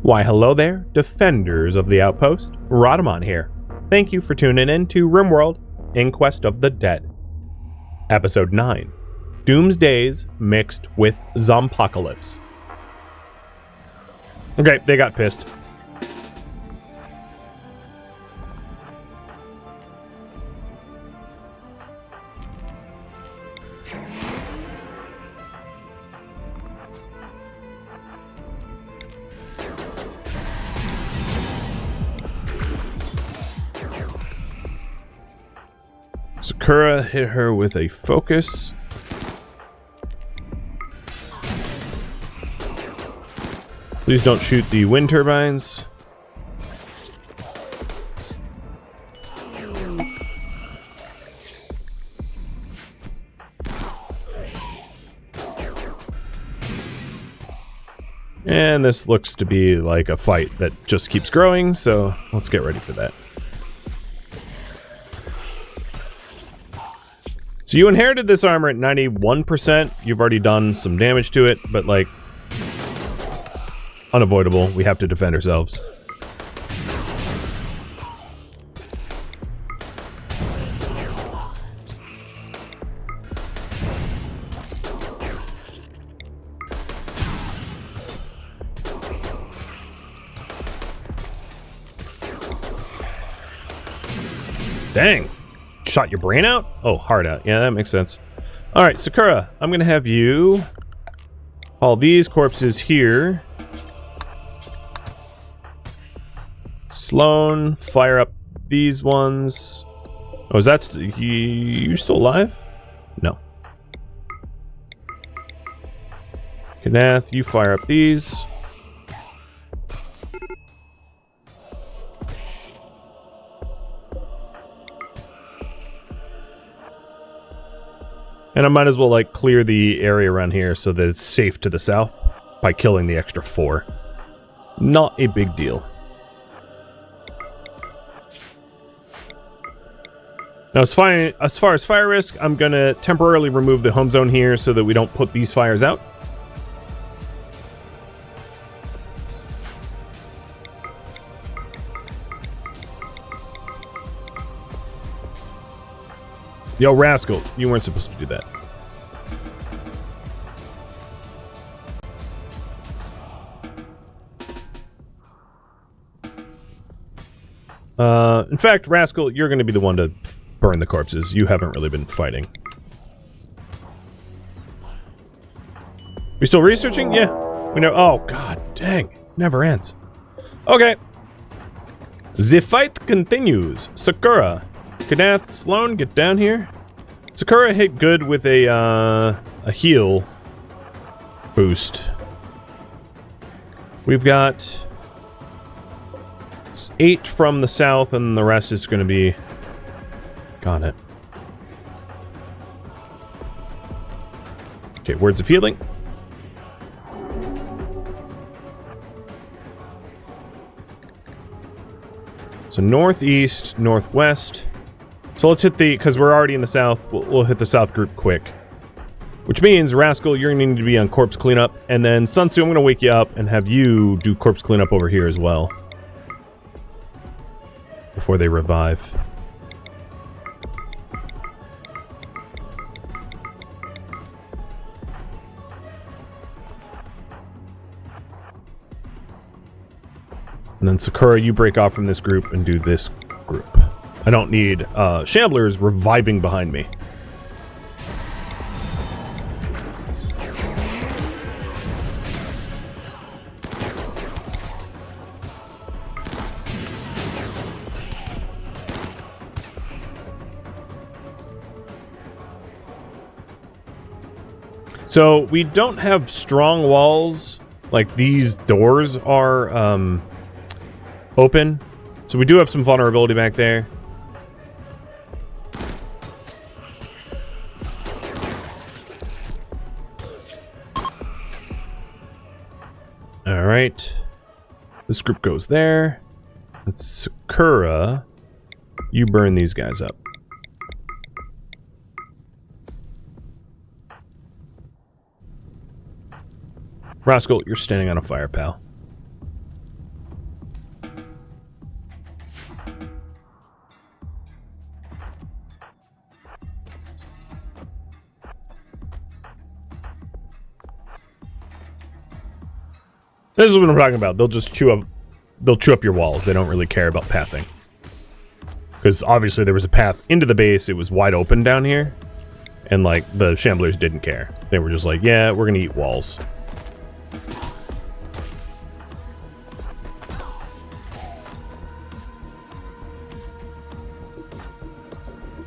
Why hello there, defenders of the outpost, Rhadamant here. Thank you for tuning in to RimWorld, Inquest of the Dead. Episode 9, Doomsdays mixed with Zompocalypse. Okay, they got pissed. Sakura hit her with a focus. Please don't shoot the wind turbines. And this looks to be like a fight that just keeps growing, so let's get ready for that. So you inherited this armor at 91%. You've already done some damage to it, but like, unavoidable. We have to defend ourselves. Dang. Shot your brain out? Oh, heart out. Yeah, that makes sense. Alright, Sakura, I'm gonna have you haul these corpses here. Sloan, fire up these ones. Oh, is that... you still alive? No. Kanath, you fire up these. And I might as well, like, clear the area around here so that it's safe to the south by killing the extra 4. Not a big deal. Now, as far as fire risk, I'm going to temporarily remove the home zone here so that we don't put these fires out. Yo, Rascal, you weren't supposed to do that. In fact, Rascal, you're going to be the one to burn the corpses. You haven't really been fighting. We still researching? Yeah. We know. Oh, god dang. Never ends. Okay. The fight continues. Sakura. Kanath, Sloan, get down here. Sakura hit good with a heal boost. We've got 8 from the south, and the rest is going to be... Got it. Okay, words of healing. So northeast, northwest. So let's hit the, because we're already in the south, we'll hit the south group quick. Which means, Rascal, you're going to need to be on corpse cleanup. And then, Sunsu, I'm going to wake you up and have you do corpse cleanup over here as well. Before they revive. And then, Sakura, you break off from this group and do this group. I don't need shamblers reviving behind me. So we don't have strong walls. Like these doors are open. So we do have some vulnerability back there. Alright. This group goes there. It's Sakura. You burn these guys up. Rascal, you're standing on a fire, pal. This is what I'm talking about. They'll just chew up your walls. They don't really care about pathing. Because obviously there was a path into the base. It was wide open down here. And like the shamblers didn't care. They were just like, yeah, we're gonna eat walls.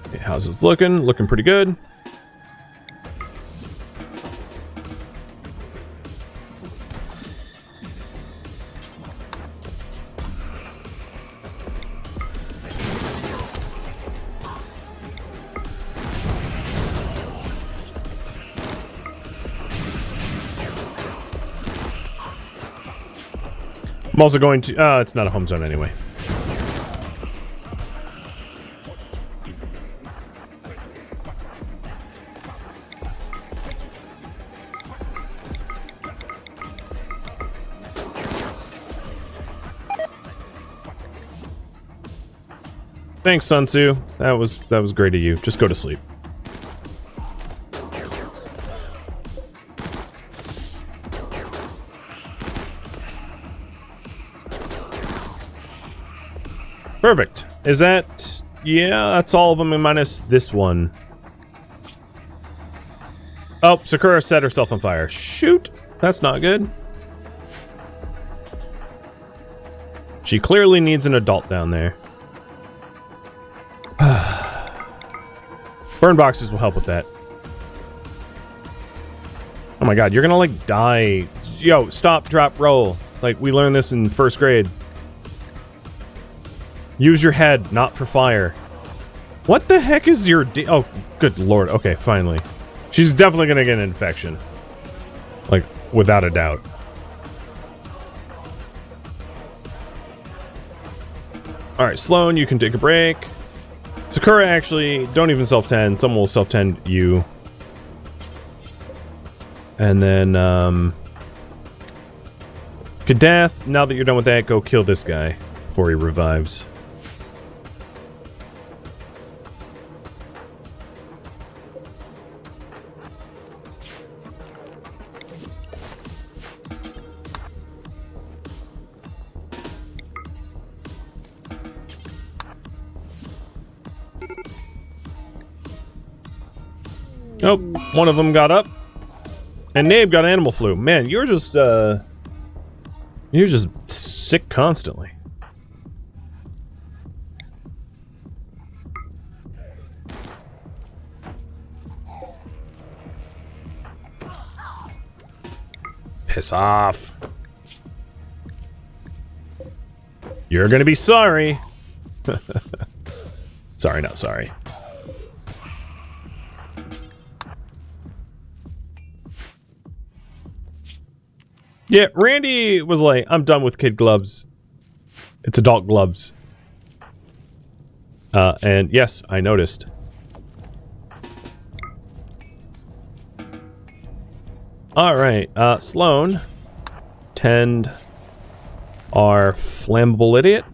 Okay, how's this looking? Looking pretty good. I'm also going to... it's not a home zone anyway. Thanks, Sun Tzu. That was great of you. Just go to sleep. Perfect. Is that... yeah, that's all of them minus this one. Oh, Sakura set herself on fire. Shoot! That's not good. She clearly needs an adult down there. Burn boxes will help with that. Oh my god, you're gonna like die. Yo, stop, drop, roll. Like, we learned this in first grade. Use your head, not for fire. What the heck is your oh, good lord. Okay, finally. She's definitely gonna get an infection. Like, without a doubt. Alright, Sloan, you can take a break. Sakura, actually, don't even self-tend. Someone will self-tend you. And then, Kadath, now that you're done with that, go kill this guy before he revives. Nope, one of them got up. And Nabe got animal flu. Man, you're just sick constantly. Piss off. You're gonna be sorry. Sorry, not sorry. Yeah, Randy was like, I'm done with kid gloves. It's adult gloves. And yes, I noticed. Alright, Sloan. Tend our flammable idiot.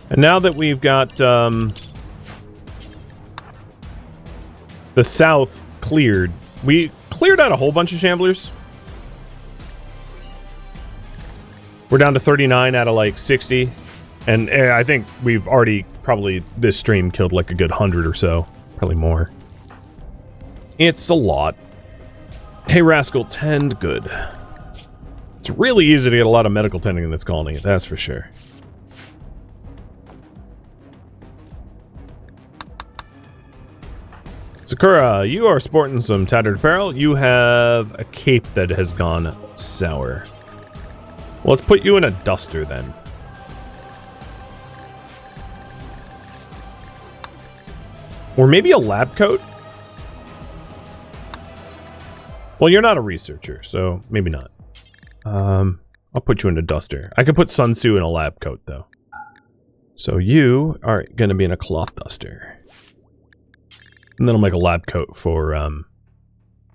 And now that we've got the south cleared, we cleared out a whole bunch of shamblers. We're down to 39 out of like 60. And I think we've already probably this stream killed like a good 100 or so. Probably more. It's a lot. Hey, Rascal, tend good. It's really easy to get a lot of medical tending in this colony, that's for sure. Sakura, you are sporting some tattered apparel. You have a cape that has gone sour. Well, let's put you in a duster then. Or maybe a lab coat? Well, you're not a researcher, so maybe not. I'll put you in a duster. I could put Sun Tzu in a lab coat, though. So you are going to be in a cloth duster. And then I'll make a lab coat for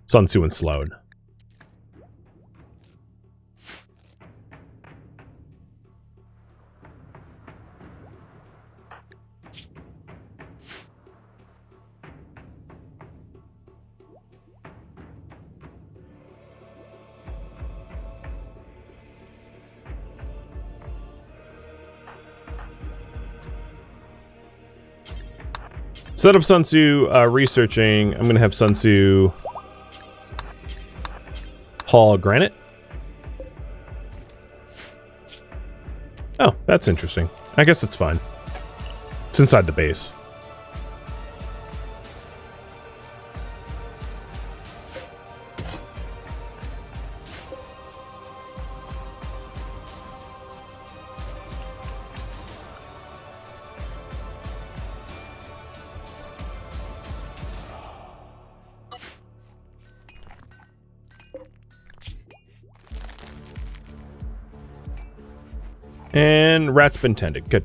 Sun Tzu and Sloan. Instead of Sun Tzu researching, I'm going to have Sun Tzu haul granite. Oh, that's interesting. I guess it's fine. It's inside the base. And rat's been tended. Good.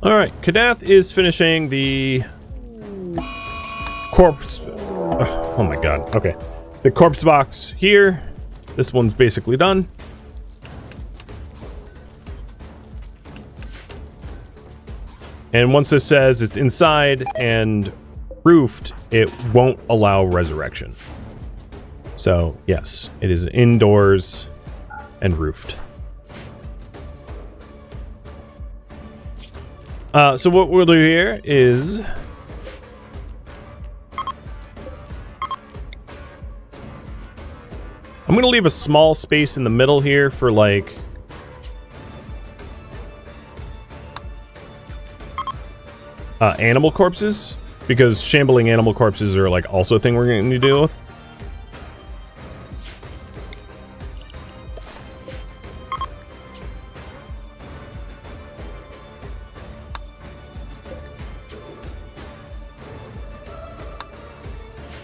Alright, Kadath is finishing the corpse. Oh my god. Okay. The corpse box here. This one's basically done. And once this says it's inside and roofed, it won't allow resurrection. So, yes, it is indoors and roofed. So what we'll do here is I'm going to leave a small space in the middle here for, like, animal corpses, because shambling animal corpses are, like, also a thing we're going to deal with.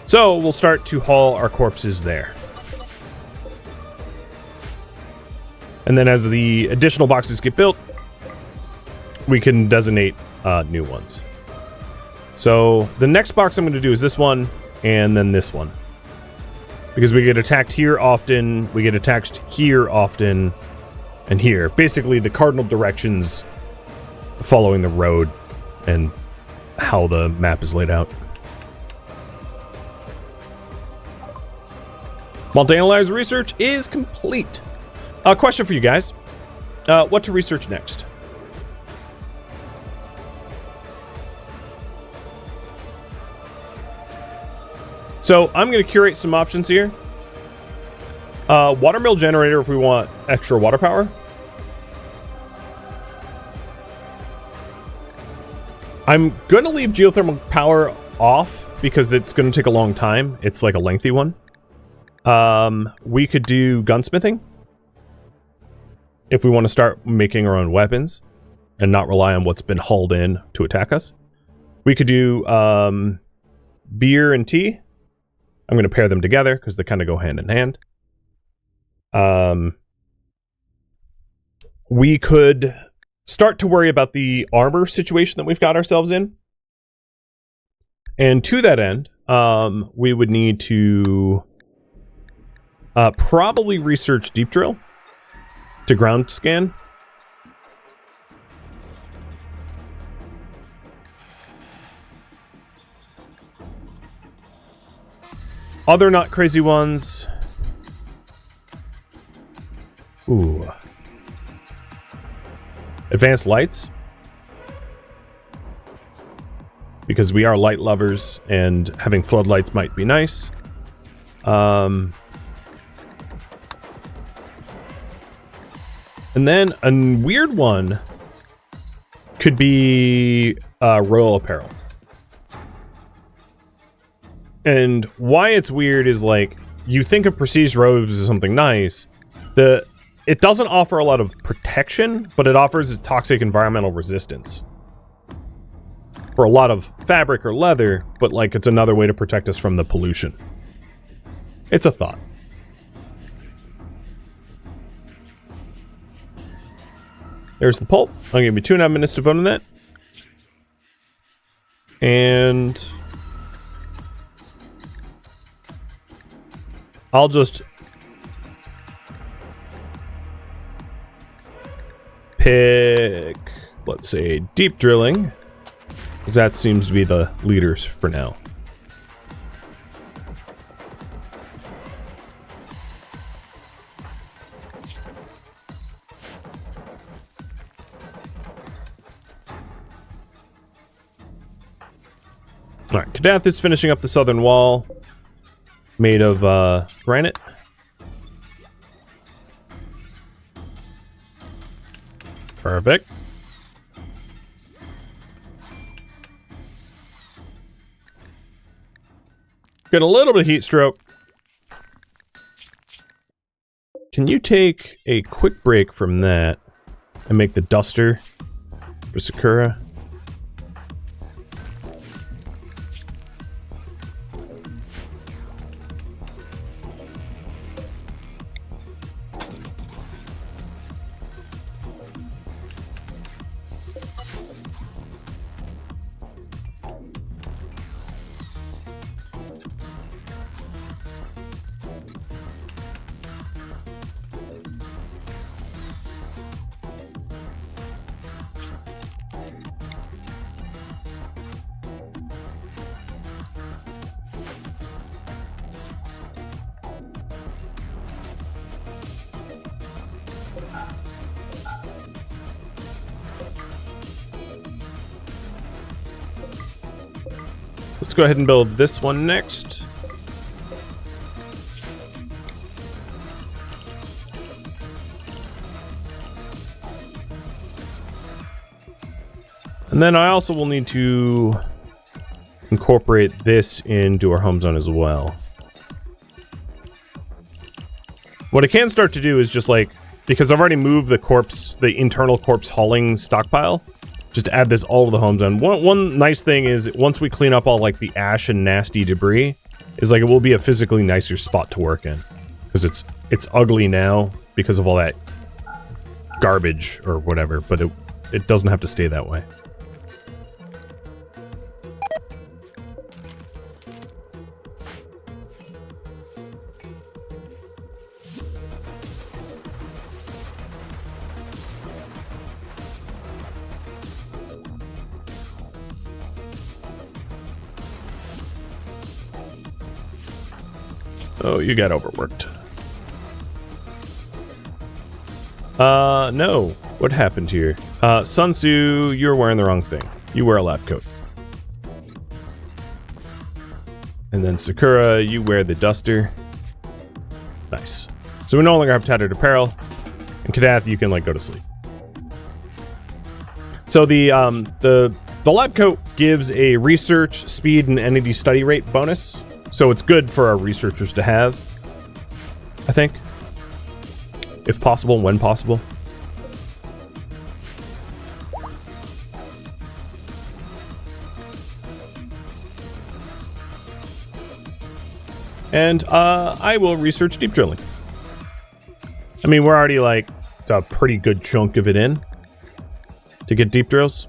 So we'll start to haul our corpses there. And then as the additional boxes get built, we can designate new ones. So the next box I'm going to do is this one, and then this one. Because we get attacked here often, we get attacked here often, and here. Basically the cardinal directions following the road and how the map is laid out. Multi-analyzer research is complete. A question for you guys. What to research next? So I'm going to curate some options here. Watermill generator if we want extra water power. I'm going to leave geothermal power off because it's going to take a long time. It's like a lengthy one. We could do gunsmithing if we want to start making our own weapons and not rely on what's been hauled in to attack us. We could do beer and tea. I'm going to pair them together because they kind of go hand in hand. We could start to worry about the armor situation that we've got ourselves in. And to that end, we would need to probably research deep drill to ground scan. Other not crazy ones. Ooh. Advanced lights. Because we are light lovers and having floodlights might be nice. And then a weird one could be royal apparel. And why it's weird is, like, you think of prestige robes as something nice. It doesn't offer a lot of protection, but it offers a toxic environmental resistance. For a lot of fabric or leather, but, like, it's another way to protect us from the pollution. It's a thought. There's the pulp. I'll give you 2.5 minutes to vote on that. And I'll just pick, let's say, deep drilling, because that seems to be the leaders for now. Alright, Kadath is finishing up the southern wall. Made of granite. Perfect. Get a little bit of heat stroke. Can you take a quick break from that and make the duster for Sakura? Let's go ahead and build this one next. And then I also will need to incorporate this into our home zone as well. What I can start to do is just like, because I've already moved the internal corpse hauling stockpile, just add this all to the home zone. One nice thing is once we clean up all like the ash and nasty debris, is like it will be a physically nicer spot to work in. Because it's ugly now because of all that garbage or whatever, but it doesn't have to stay that way. Oh, you got overworked. No. What happened here? Sun Tzu, you're wearing the wrong thing. You wear a lab coat. And then Sakura, you wear the duster. Nice. So we no longer have tattered apparel. And Kadath, you can like go to sleep. So the lab coat gives a research, speed, and entity study rate bonus. So it's good for our researchers to have, I think. If possible, when possible. And I will research deep drilling. I mean, we're already like a pretty good chunk of it in to get deep drills.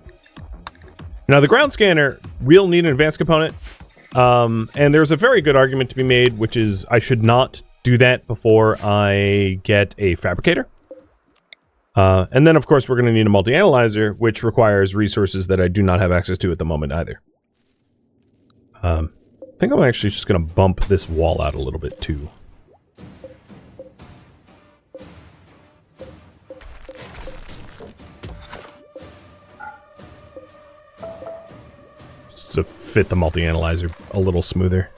Now the ground scanner will need an advanced component. And there's a very good argument to be made, which is I should not do that before I get a fabricator. And then, of course, we're going to need a multi-analyzer, which requires resources that I do not have access to at the moment either. I think I'm actually just going to bump this wall out a little bit, too. To fit the multi-analyzer a little smoother.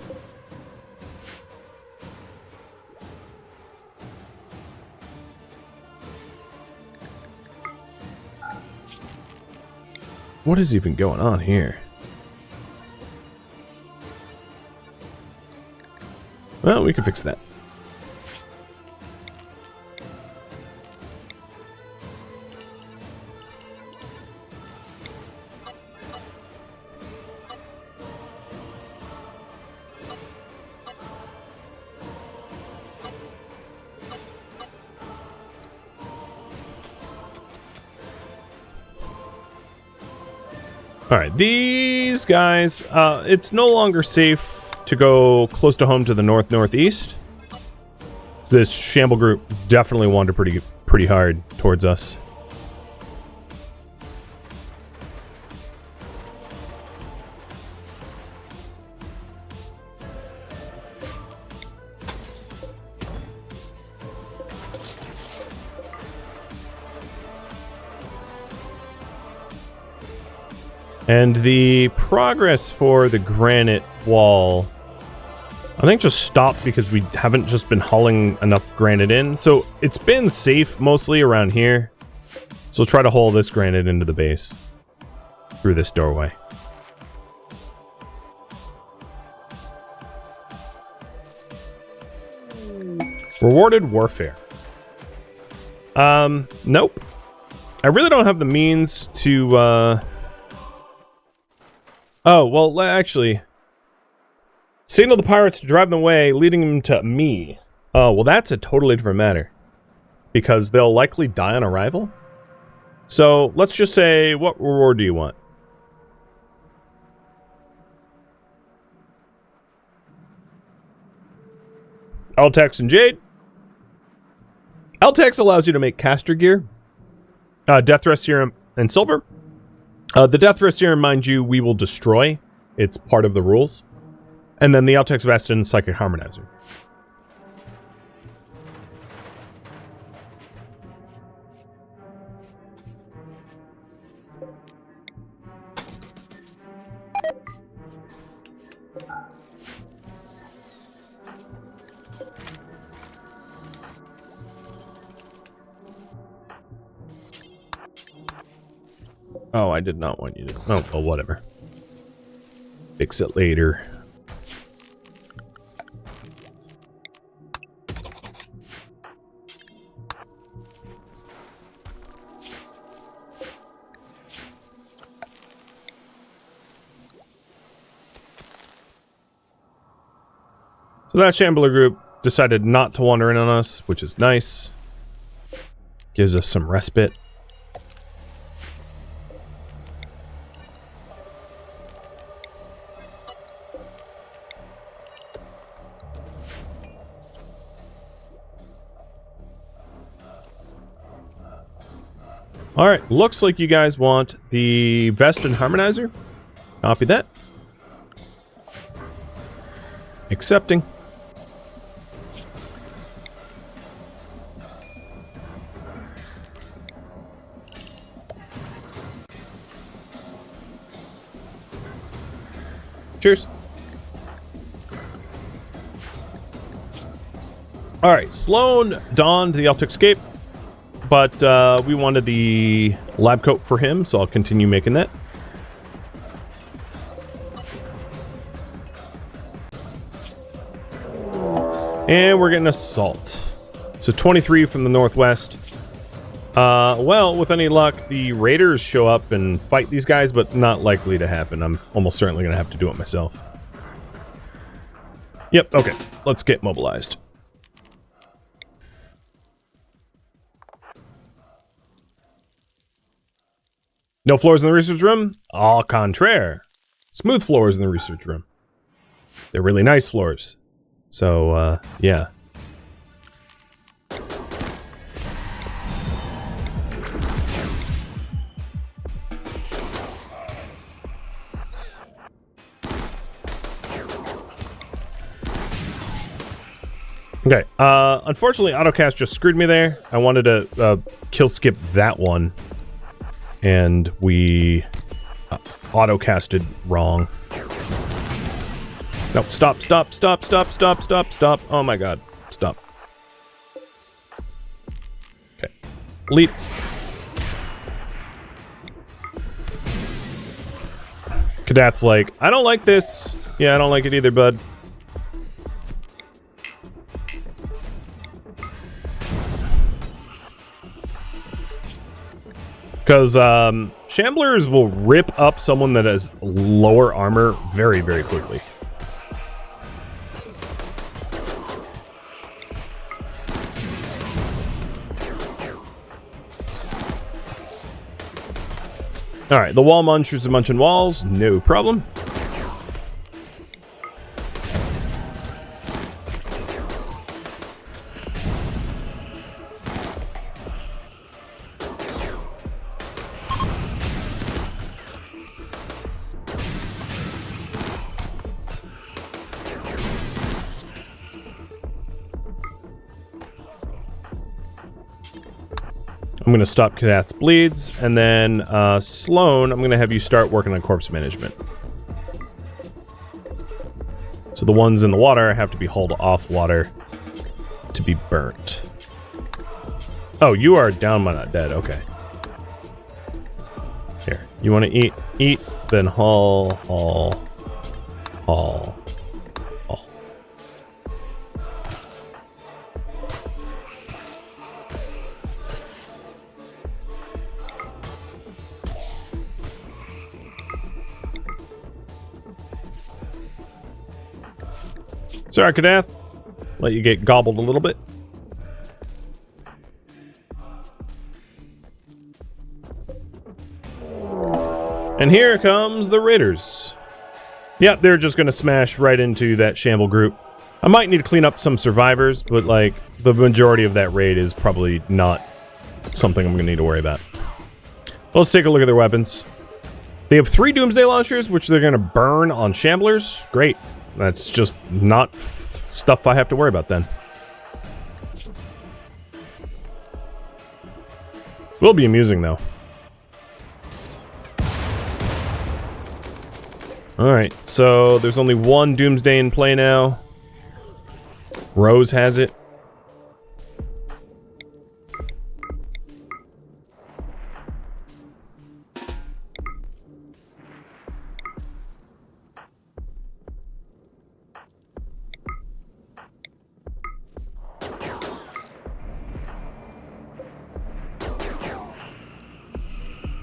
What is even going on here? Well, we can fix that. Alright, these guys, it's no longer safe to go close to home to the north-northeast. This shamble group definitely wandered pretty hard towards us. And the progress for the granite wall, I think, just stopped because we haven't just been hauling enough granite in. So it's been safe mostly around here. So we'll try to haul this granite into the base through this doorway. Rewarded warfare. Nope. I really don't have the means to, Oh, well, actually... Signal the pirates to drive them away, leading them to me. Oh, well, that's a totally different matter. Because they'll likely die on arrival? So, let's just say, what reward do you want? Altex and Jade. Altex allows you to make caster gear. Death Threat Serum and Silver. The Death Threat Serum, mind you, we will destroy. It's part of the rules. And then the Altex Vest and Psychic Harmonizer. Oh, I did not want you to... Oh, well, whatever. Fix it later. So that shambler group decided not to wander in on us, which is nice. Gives us some respite. Alright, looks like you guys want the Vest and Harmonizer. Copy that. Accepting. Cheers. Alright, Sloan donned the Altex Cape. But we wanted the lab coat for him, so I'll continue making that. And we're getting Assault. So 23 from the northwest. Well, with any luck, the raiders show up and fight these guys, but not likely to happen. I'm almost certainly going to have to do it myself. Yep, okay. Let's get mobilized. No floors in the research room? Au contraire. Smooth floors in the research room. They're really nice floors. So, yeah. Okay, unfortunately, AutoCast just screwed me there. I wanted to kill skip that one. And we auto-casted wrong. No, stop, stop, stop, stop, stop, stop, stop. Oh my god, stop. Okay, leap. Kadath's like, I don't like this. Yeah, I don't like it either, bud. Because shamblers will rip up someone that has lower armor very, very quickly. Alright, the wall munchers are munching walls, no problem. I'm going to stop Kadath's bleeds, and then Sloan, I'm going to have you start working on corpse management. So the ones in the water have to be hauled off water to be burnt. Oh, you are down but not dead. Okay. Here, you want to eat, then haul. Sorry, Kadath. Let you get gobbled a little bit. And here comes the raiders. Yep, they're just going to smash right into that shamble group. I might need to clean up some survivors, but like the majority of that raid is probably not something I'm going to need to worry about. Let's take a look at their weapons. They have 3 Doomsday launchers, which they're going to burn on shamblers. Great. That's just not stuff I have to worry about then. Will be amusing though. Alright, so there's only 1 Doomsday in play now. Rose has it.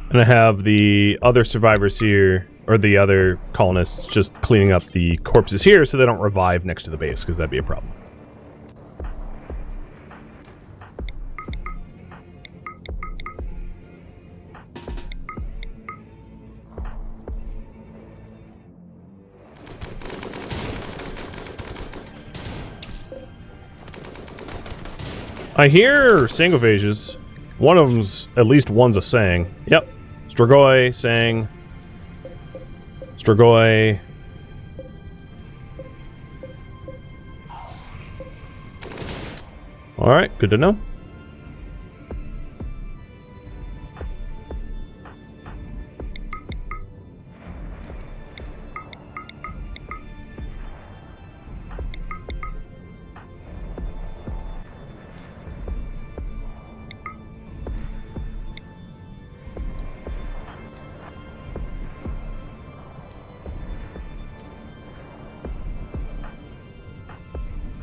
And I have the other survivors here, or the other colonists, just cleaning up the corpses here so they don't revive next to the base, because that'd be a problem. I hear sangophages. One of them's, at least one's a sang. Yep. Strigoi, sang. Strigoi. Alright, good to know.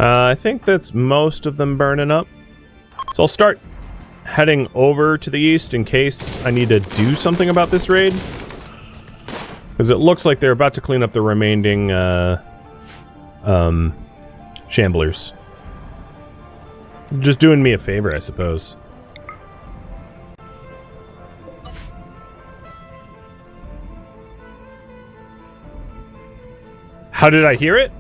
I think that's most of them burning up. So I'll start heading over to the east in case I need to do something about this raid. Because it looks like they're about to clean up the remaining shamblers. Just doing me a favor, I suppose. How did I hear it?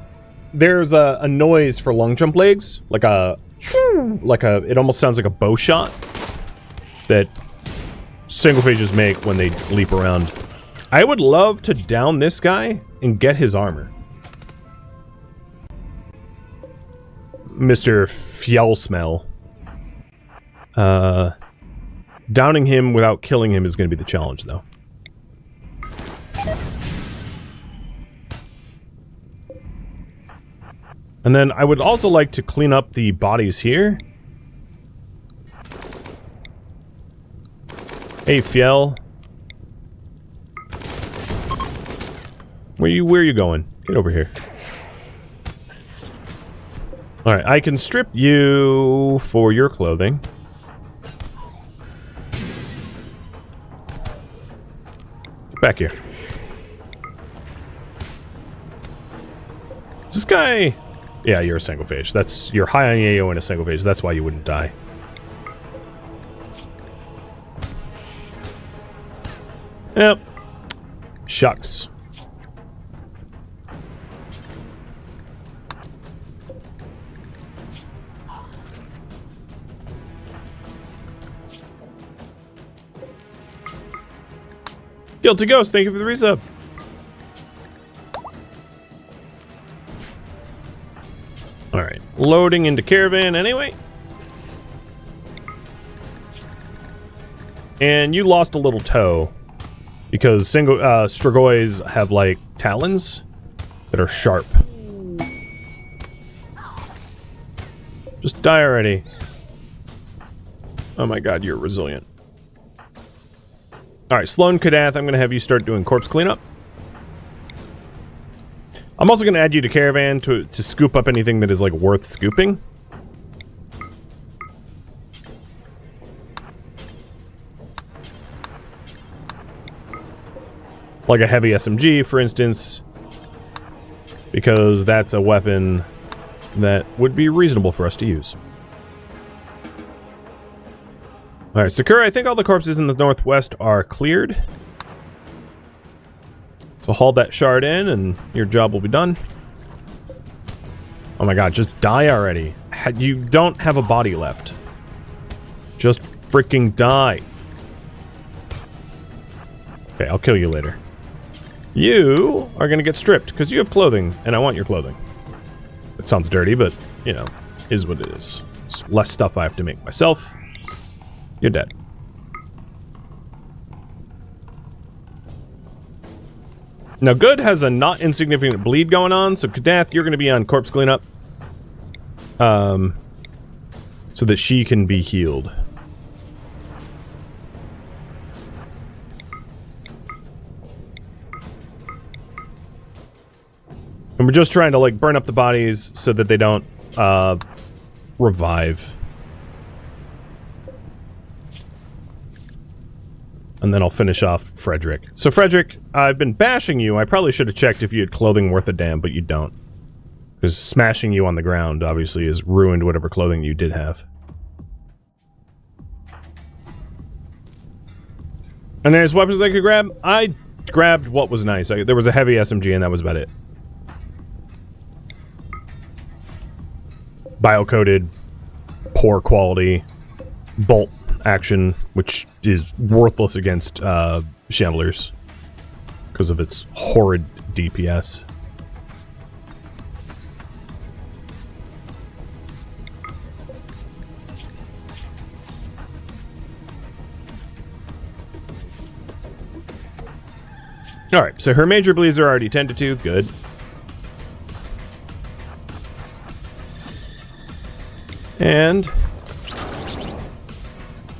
There's a noise for long jump legs, like a, it almost sounds like a bow shot that sangophages make when they leap around. I would love to down this guy and get his armor. Mr. Fjellsmell. Downing him without killing him is going to be the challenge, though. And then I would also like to clean up the bodies here. Hey, Fjell. Where are you going? Get over here. Alright, I can strip you for your clothing. Get back here. Is this guy... Yeah, you're a sangophage. That's... You're high on AO and a sangophage. That's why you wouldn't die. Yep. Shucks. Guilty Ghost, thank you for the resub. Alright, loading into caravan anyway. And you lost a little toe. Because Strigoi have, like, talons that are sharp. Just die already. Oh my god, you're resilient. Alright, Sloan Kadath, I'm going to have you start doing corpse cleanup. I'm also going to add you to Caravan to scoop up anything that is, like, worth scooping. Like a heavy SMG, for instance. Because that's a weapon that would be reasonable for us to use. Alright, Sakura, I think all the corpses in the northwest are cleared. So haul that shard in and your job will be done. Oh my god, just die already. You don't have a body left. Just freaking die. Okay, I'll kill you later. You are gonna get stripped, because you have clothing, and I want your clothing. It sounds dirty, but, you know, is what it is. It's less stuff I have to make myself. You're dead. Now, Good has a not insignificant bleed going on, so Kadath, you're gonna be on corpse cleanup. So that she can be healed. And we're just trying to, like, burn up the bodies so that they don't, revive. And then I'll finish off Frederick. So, Frederick, I've been bashing you. I probably should have checked if you had clothing worth a damn, but you don't. Because smashing you on the ground, obviously, has ruined whatever clothing you did have. And there's weapons I could grab. I grabbed what was nice. There was a heavy SMG, and that was about it. Bio-coated, poor quality, bolt action, which is worthless against shamblers because of its horrid DPS. Alright, so her major bleeds are already tended to. Good. And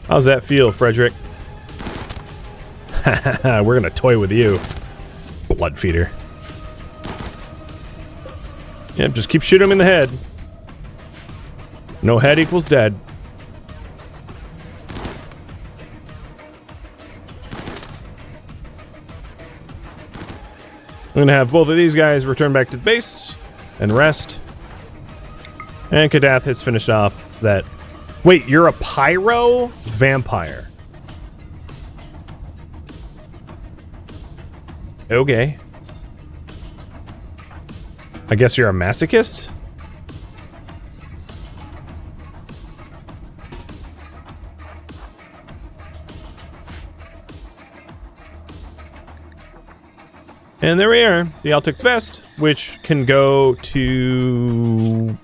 how's that feel, Frederick? We're gonna toy with you, blood feeder. Yep, just keep shooting him in the head. No head equals dead. I'm gonna have both of these guys return back to the base and rest. And Kadath has finished off that. Wait, you're a pyro vampire. Okay. I guess you're a masochist? And there we are, the Altix vest, which can go to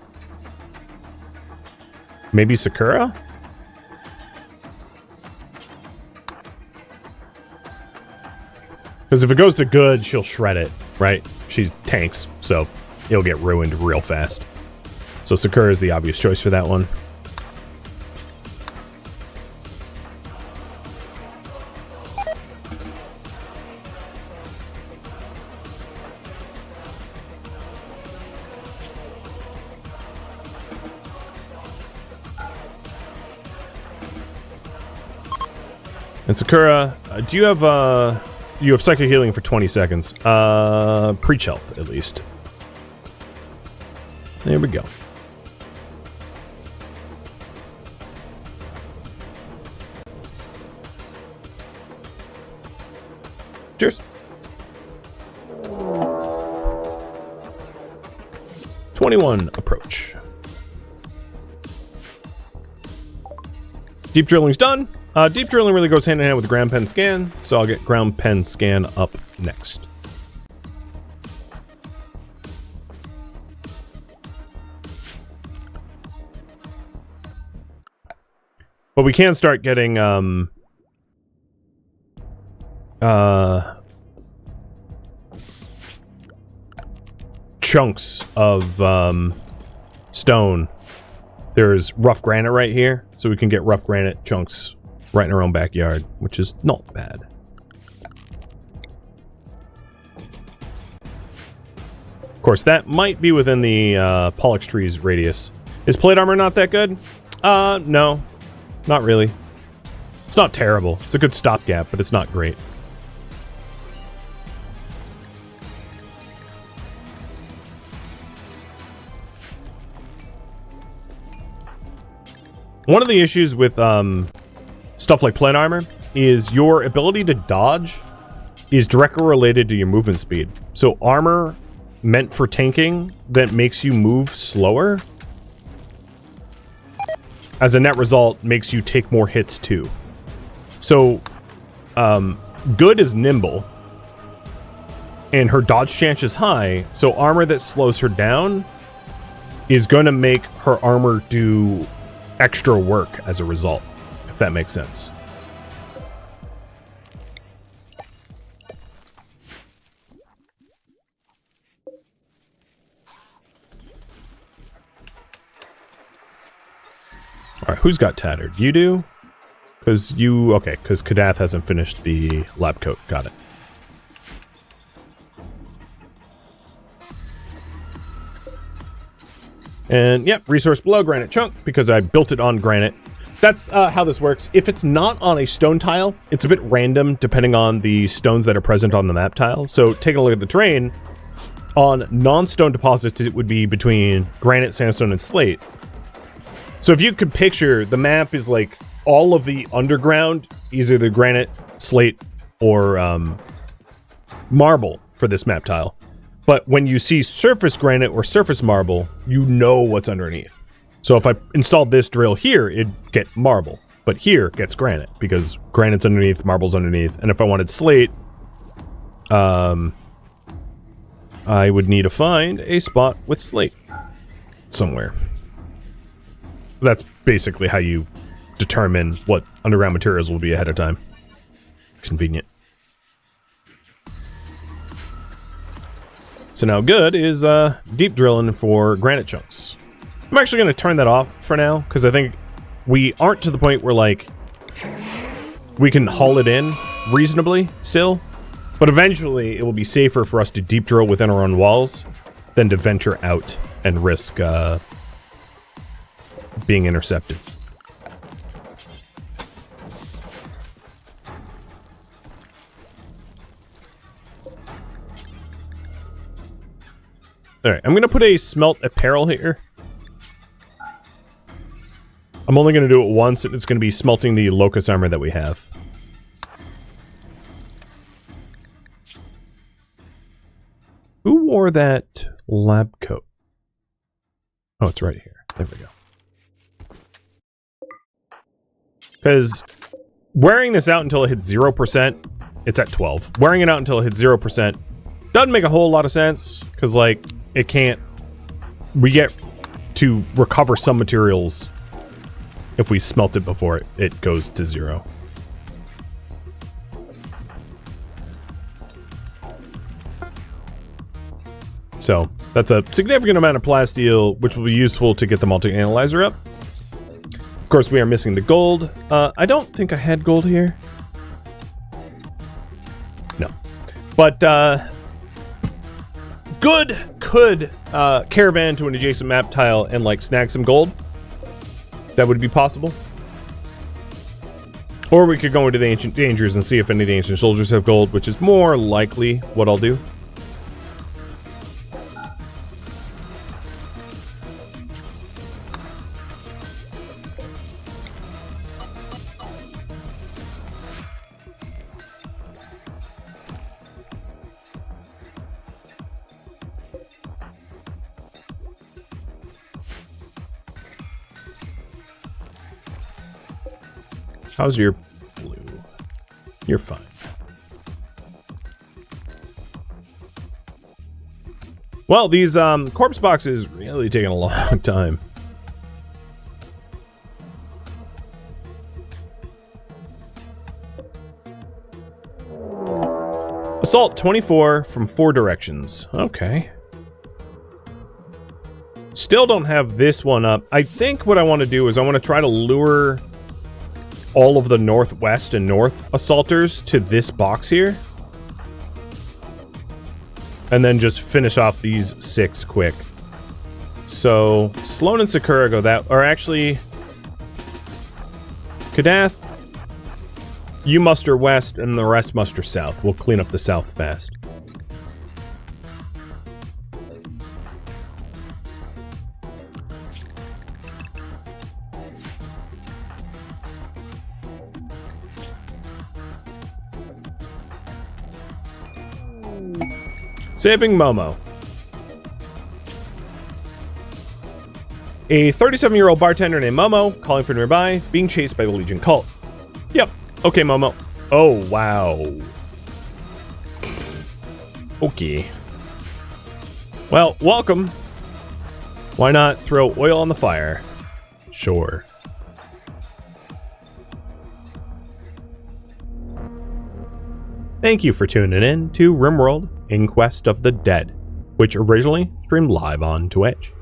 maybe Sakura? Because if it goes to Good, she'll shred it, right? She tanks, so it'll get ruined real fast. So Sakura is the obvious choice for that one. Thank And Sakura, do you have psychic healing for 20 seconds? Preach health, at least. There we go. Cheers. 21 approach. Deep drilling's done. Deep drilling really goes hand in hand with ground pen scan, so I'll get ground pen scan up next. But we can start getting chunks of stone. There's rough granite right here, so we can get rough granite chunks right in our own backyard, which is not bad. Of course, that might be within the Pollux tree's radius. Is plate armor not that good? No. Not really. It's not terrible. It's a good stopgap, but it's not great. One of the issues with stuff like plate armor is your ability to dodge is directly related to your movement speed. So armor meant for tanking that makes you move slower, as a net result, makes you take more hits too. So good is nimble, and her dodge chance is high, so armor that slows her down is going to make her armor do extra work as a result, if that makes sense. Alright, who's got tattered? You do? Because you... Okay, because Kadath hasn't finished the lab coat. Got it. And, yep, resource below granite chunk, because I built it on granite. That's how this works. If it's not on a stone tile, it's a bit random depending on the stones that are present on the map tile. So, taking a look at the terrain, on non-stone deposits, it would be between granite, sandstone, and slate. So if you could picture, the map is like all of the underground, either the granite, slate, or marble for this map tile. But when you see surface granite or surface marble, you know what's underneath. So if I installed this drill here, it'd get marble. But here, it gets granite, because granite's underneath, marble's underneath. And if I wanted slate, I would need to find a spot with slate somewhere. That's basically how you determine what underground materials will be ahead of time. Convenient. So now good is deep drilling for granite chunks. I'm actually going to turn that off for now, because I think we aren't to the point where, like, we can haul it in reasonably still. But eventually, it will be safer for us to deep drill within our own walls than to venture out and risk being intercepted. Alright, I'm going to put a smelt apparel here. I'm only going to do it once, and it's going to be smelting the locust armor that we have. Who wore that lab coat? Oh, it's right here. There we go. Because wearing this out until it hits 0%, it's at 12. Wearing it out until it hits 0% doesn't make a whole lot of sense, because, like, it can't... We get to recover some materials if we smelt it before it goes to 0. So, that's a significant amount of plasteel, which will be useful to get the multi-analyzer up. Of course, we are missing the gold. I don't think I had gold here. No. But, good could caravan to an adjacent map tile and, like, snag some gold. That would be possible. Or we could go into the Ancient Dangers and see if any of the Ancient Soldiers have gold, which is more likely what I'll do. How's your flu? You're fine. Well, these corpse boxes really taking a long time. Assault 24 from 4 directions. Okay. Still don't have this one up. I think what I want to do is I want to try to lure all of the northwest and north assaulters to this box here. And then just finish off these 6 quick. So, Sloan and Sakura go that... Or actually... Kadath, you muster west and the rest muster south. We'll clean up the south fast. Saving Momo. A 37-year-old bartender named Momo, calling for nearby, being chased by the Legion cult. Yep. Okay, Momo. Oh, wow. Okay. Well, welcome. Why not throw oil on the fire? Sure. Thank you for tuning in to RimWorld Inquest of the Dead, which originally streamed live on Twitch.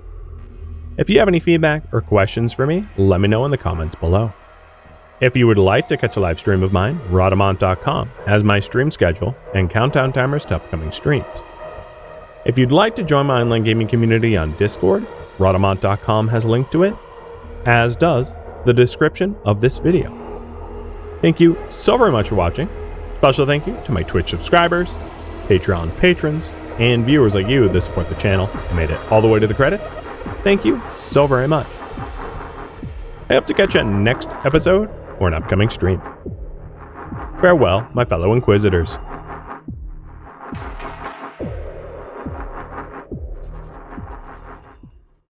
If you have any feedback or questions for me, let me know in the comments below. If you would like to catch a live stream of mine, Rhadamant.com has my stream schedule and countdown timers to upcoming streams. If you'd like to join my online gaming community on Discord, Rhadamant.com has a link to it, as does the description of this video. Thank you so very much for watching. Special thank you to my Twitch subscribers, Patreon patrons, and viewers like you that support the channel and made it all the way to the credits. Thank you so very much. I hope to catch you next episode or an upcoming stream. Farewell, my fellow Inquisitors.